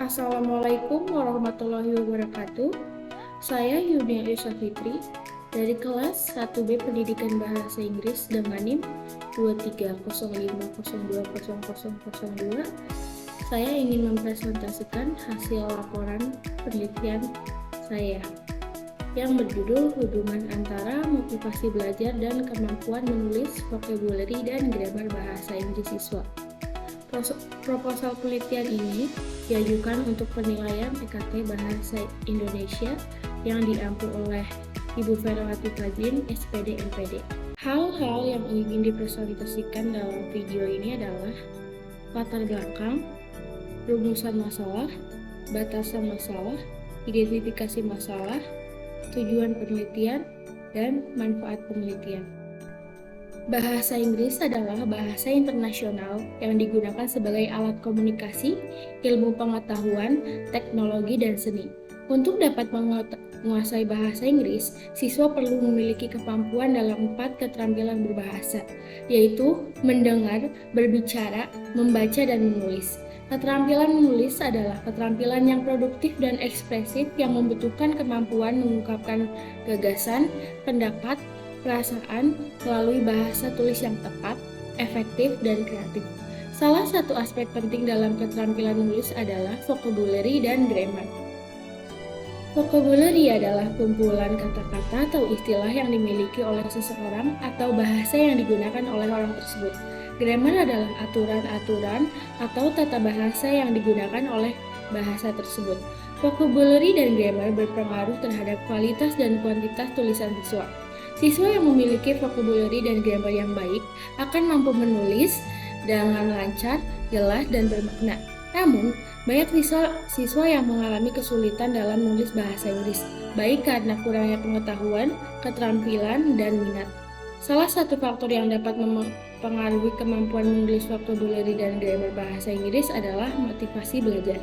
Assalamualaikum warahmatullahi wabarakatuh. Saya Yunia Elisa Fitri dari kelas 1B Pendidikan Bahasa Inggris dengan NIM 2305020002. Saya ingin mempresentasikan hasil laporan penelitian saya yang berjudul Hubungan Antara Motivasi Belajar dan Kemampuan Menulis Vocabulary dan Grammar Bahasa Inggris Siswa. Proposal penelitian ini diajukan untuk penilaian EKT Bahasa Indonesia yang diampu oleh Ibu Ferawati Fajrin, SPD MPD. Hal-hal yang ingin dipresentasikan dalam video ini adalah latar belakang, rumusan masalah, batasan masalah, identifikasi masalah, tujuan penelitian, dan manfaat penelitian. Bahasa Inggris adalah bahasa internasional yang digunakan sebagai alat komunikasi, ilmu pengetahuan, teknologi, dan seni. Untuk dapat menguasai bahasa Inggris, siswa perlu memiliki kemampuan dalam 4 keterampilan berbahasa, yaitu mendengar, berbicara, membaca, dan menulis. Keterampilan menulis adalah keterampilan yang produktif dan ekspresif yang membutuhkan kemampuan mengungkapkan gagasan, pendapat, perasaan melalui bahasa tulis yang tepat, efektif, dan kreatif. Salah satu aspek penting dalam keterampilan menulis adalah vocabulary dan grammar. Vocabulary adalah kumpulan kata-kata atau istilah yang dimiliki oleh seseorang atau bahasa yang digunakan oleh orang tersebut. Grammar adalah aturan-aturan atau tata bahasa yang digunakan oleh bahasa tersebut. Vocabulary dan grammar berpengaruh terhadap kualitas dan kuantitas tulisan siswa. Siswa yang memiliki vocabulary dan grammar yang baik akan mampu menulis dengan lancar, jelas, dan bermakna. Namun, banyak siswa yang mengalami kesulitan dalam menulis bahasa Inggris, baik karena kurangnya pengetahuan, keterampilan, dan minat. Salah satu faktor yang dapat mempengaruhi kemampuan menulis vocabulary dan grammar bahasa Inggris adalah motivasi belajar.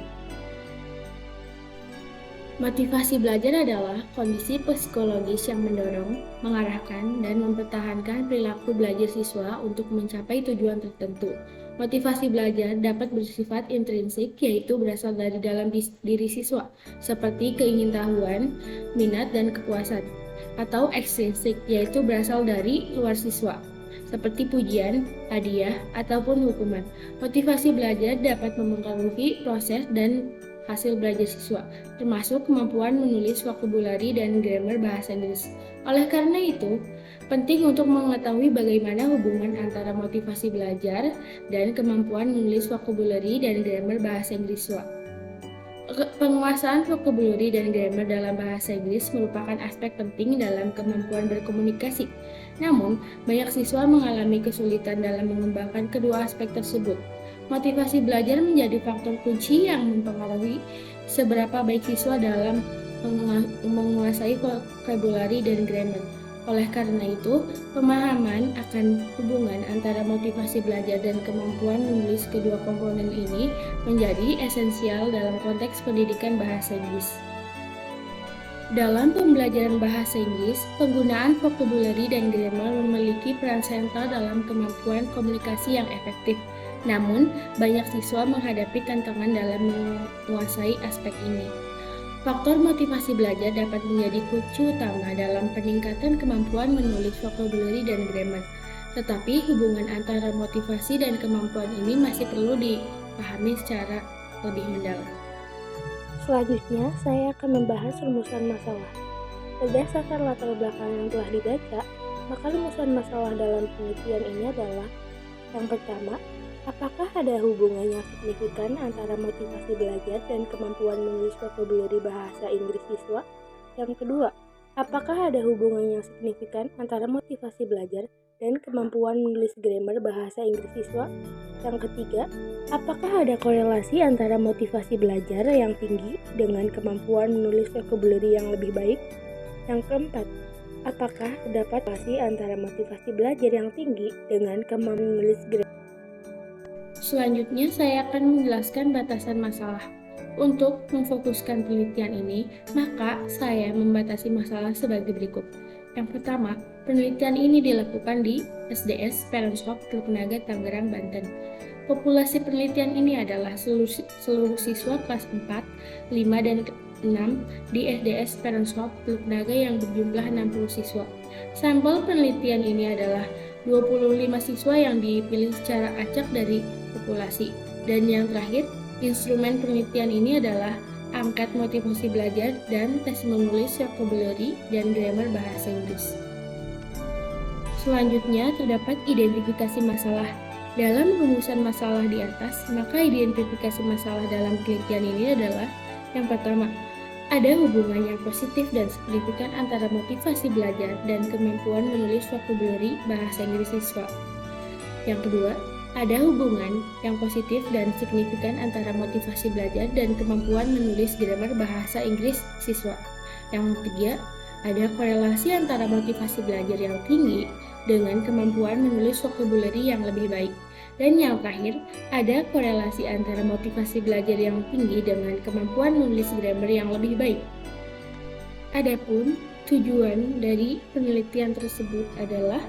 Motivasi belajar adalah kondisi psikologis yang mendorong, mengarahkan, dan mempertahankan perilaku belajar siswa untuk mencapai tujuan tertentu. Motivasi belajar dapat bersifat intrinsik, yaitu berasal dari dalam diri siswa, seperti keingintahuan, minat, dan kepuasan, atau ekstrinsik, yaitu berasal dari luar siswa, seperti pujian, hadiah, ataupun hukuman. Motivasi belajar dapat mempengaruhi proses dan hasil belajar siswa, termasuk kemampuan menulis vocabulary dan grammar bahasa Inggris. Oleh karena itu, penting untuk mengetahui bagaimana hubungan antara motivasi belajar dan kemampuan menulis vocabulary dan grammar bahasa Inggris siswa. Penguasaan vocabulary dan grammar dalam bahasa Inggris merupakan aspek penting dalam kemampuan berkomunikasi. Namun, banyak siswa mengalami kesulitan dalam mengembangkan kedua aspek tersebut. Motivasi belajar menjadi faktor kunci yang mempengaruhi seberapa baik siswa dalam menguasai vocabulary dan grammar. Oleh karena itu, pemahaman akan hubungan antara motivasi belajar dan kemampuan menulis kedua komponen ini menjadi esensial dalam konteks pendidikan bahasa Inggris. Dalam pembelajaran bahasa Inggris, penggunaan vocabulary dan grammar memiliki peran sentral dalam kemampuan komunikasi yang efektif. Namun, banyak siswa menghadapi tantangan dalam menguasai aspek ini. Faktor motivasi belajar dapat menjadi kunci utama dalam peningkatan kemampuan menulis vocabulary dan grammar. Tetapi, hubungan antara motivasi dan kemampuan ini masih perlu dipahami secara lebih mendalam. Selanjutnya, saya akan membahas rumusan masalah. Berdasarkan latar belakang yang telah dibaca, maka rumusan masalah dalam penelitian ini adalah: yang pertama, apakah ada hubungan yang signifikan antara motivasi belajar dan kemampuan menulis vocabulary bahasa Inggris siswa? Yang kedua, apakah ada hubungan yang signifikan antara motivasi belajar dan kemampuan menulis grammar bahasa Inggris siswa? Yang ketiga, apakah ada korelasi antara motivasi belajar yang tinggi dengan kemampuan menulis vocabulary yang lebih baik? Yang keempat, apakah terdapat korelasi antara motivasi belajar yang tinggi dengan kemampuan menulis grammar? Selanjutnya, saya akan menjelaskan batasan masalah. Untuk memfokuskan penelitian ini, maka saya membatasi masalah sebagai berikut. Yang pertama, penelitian ini dilakukan di SDS Parents Hub Teluk Naga, Tangerang, Banten. Populasi penelitian ini adalah seluruh siswa kelas 4, 5, dan 6 di SDS Perenswap Teluk Naga yang berjumlah 60 siswa. Sampel penelitian ini adalah 25 siswa yang dipilih secara acak dari populasi. Dan yang terakhir, instrumen penelitian ini adalah angkat motivasi belajar dan tes menulis vocabulary dan grammar bahasa Inggris. Selanjutnya terdapat identifikasi masalah. Dalam rumusan masalah di atas, maka identifikasi masalah dalam penelitian ini adalah yang pertama, ada hubungan yang positif dan signifikan antara motivasi belajar dan kemampuan menulis vocabulary bahasa Inggris siswa. Yang kedua, ada hubungan yang positif dan signifikan antara motivasi belajar dan kemampuan menulis grammar bahasa Inggris siswa. Yang ketiga, ada korelasi antara motivasi belajar yang tinggi dengan kemampuan menulis vocabulary yang lebih baik. Dan yang terakhir, ada korelasi antara motivasi belajar yang tinggi dengan kemampuan menulis grammar yang lebih baik. Adapun tujuan dari penelitian tersebut adalah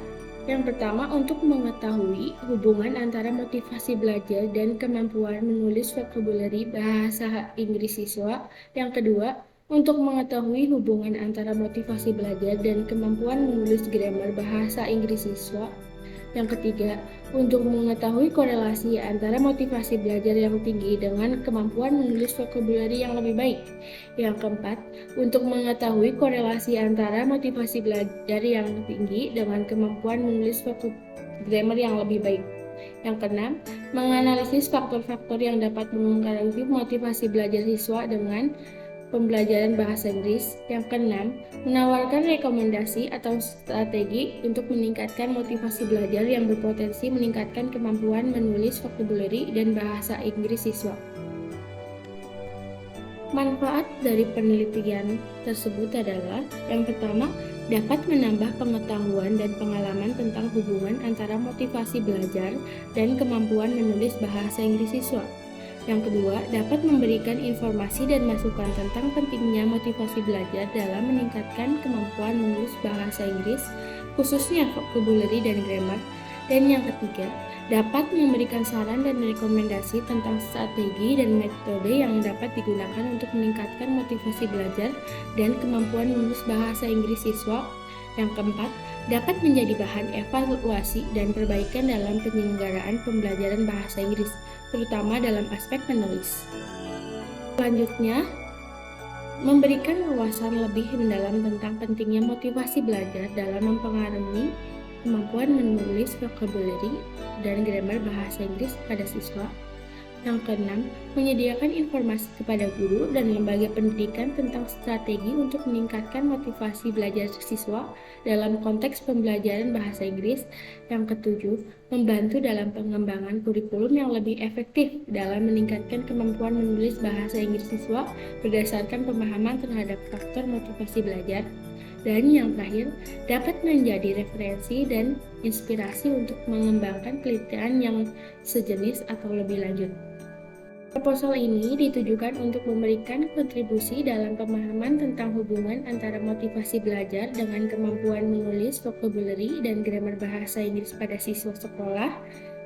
yang pertama, untuk mengetahui hubungan antara motivasi belajar dan kemampuan menulis vocabulary bahasa Inggris siswa. Yang kedua, untuk mengetahui hubungan antara motivasi belajar dan kemampuan menulis grammar bahasa Inggris siswa. Yang ketiga, untuk mengetahui korelasi antara motivasi belajar yang tinggi dengan kemampuan menulis vocabulary yang lebih baik. Yang keempat, untuk mengetahui korelasi antara motivasi belajar yang tinggi dengan kemampuan menulis grammar yang lebih baik. Yang keenam, menganalisis faktor-faktor yang dapat mempengaruhi motivasi belajar siswa dengan pembelajaran bahasa Inggris. Yang keenam, menawarkan rekomendasi atau strategi untuk meningkatkan motivasi belajar yang berpotensi meningkatkan kemampuan menulis vocabulary dan bahasa Inggris siswa. Manfaat dari penelitian tersebut adalah yang pertama, dapat menambah pengetahuan dan pengalaman tentang hubungan antara motivasi belajar dan kemampuan menulis bahasa Inggris siswa. Yang kedua, dapat memberikan informasi dan masukan tentang pentingnya motivasi belajar dalam meningkatkan kemampuan menulis bahasa Inggris, khususnya vocabulary dan grammar. Dan yang ketiga, dapat memberikan saran dan rekomendasi tentang strategi dan metode yang dapat digunakan untuk meningkatkan motivasi belajar dan kemampuan menulis bahasa Inggris siswa. Yang keempat, dapat menjadi bahan evaluasi dan perbaikan dalam penyelenggaraan pembelajaran bahasa Inggris, terutama dalam aspek menulis. Selanjutnya, memberikan wawasan lebih mendalam tentang pentingnya motivasi belajar dalam mempengaruhi kemampuan menulis vocabulary dan grammar bahasa Inggris pada siswa. Yang keenam, menyediakan informasi kepada guru dan lembaga pendidikan tentang strategi untuk meningkatkan motivasi belajar siswa dalam konteks pembelajaran bahasa Inggris. Yang ketujuh, membantu dalam pengembangan kurikulum yang lebih efektif dalam meningkatkan kemampuan menulis bahasa Inggris siswa berdasarkan pemahaman terhadap faktor motivasi belajar. Dan yang terakhir, dapat menjadi referensi dan inspirasi untuk mengembangkan penelitian yang sejenis atau lebih lanjut. Proposal ini ditujukan untuk memberikan kontribusi dalam pemahaman tentang hubungan antara motivasi belajar dengan kemampuan menulis vocabulary dan grammar bahasa Inggris pada siswa sekolah.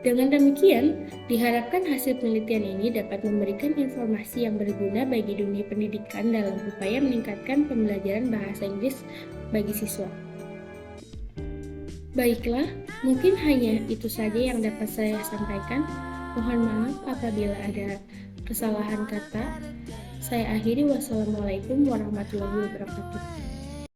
Dengan demikian, diharapkan hasil penelitian ini dapat memberikan informasi yang berguna bagi dunia pendidikan dalam upaya meningkatkan pembelajaran bahasa Inggris bagi siswa. Baiklah, mungkin hanya itu saja yang dapat saya sampaikan. Mohon maaf apabila ada kesalahan kata. Saya akhiri, wassalamualaikum warahmatullahi wabarakatuh.